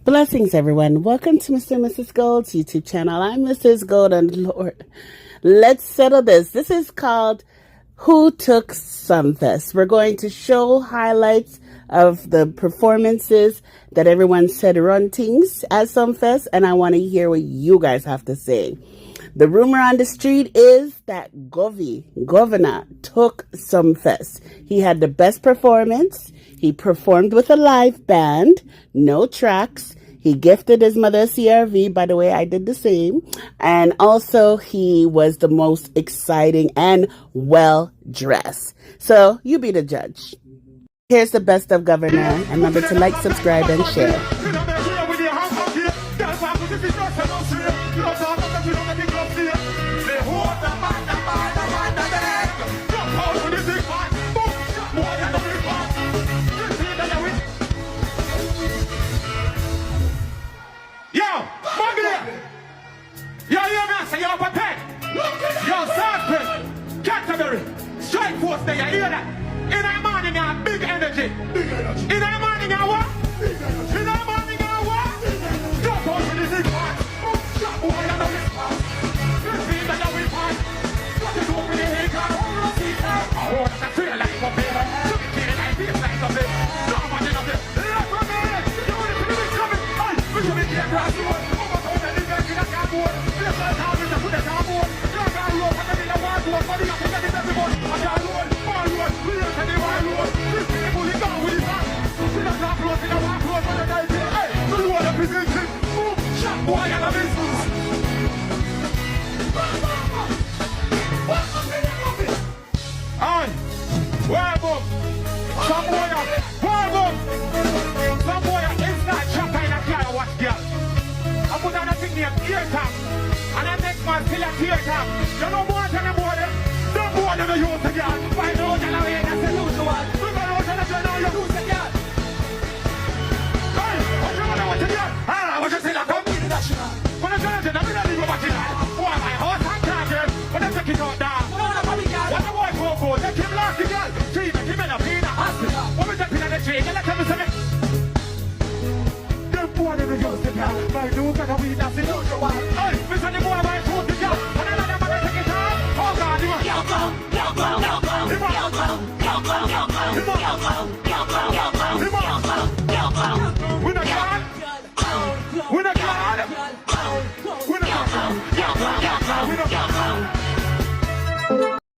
Blessings, everyone. Welcome to Mr. and Mrs. Gold's YouTube channel. I'm Mrs. Gold, and Lord, let's settle this. This is called Who Took Sumfest. We're going to show highlights of the performances that everyone said run things at Sumfest, and I want to hear what you guys have to say. The rumor on the street is that Governor took Sumfest. He had the best performance. He performed with a live band, no tracks. He gifted his mother a CRV. By the way, I did the same. And also, he was the most exciting and well-dressed. So, you be the judge. Here's the best of Governor. And remember to like, subscribe, and share. Yo, Patek, yo, Sergeant, Canterbury, Strike Force, there, you hear that? In the morning, you have big energy. In the morning, you what? In the morning, you what? Drop out with the big part. Drop out with the big part. This is the young part. What you do with the head, God? I want to feel like a baby. Look at me like this, like a baby. Nobody knows it. Let me know. You want to be coming. We should be here across the world.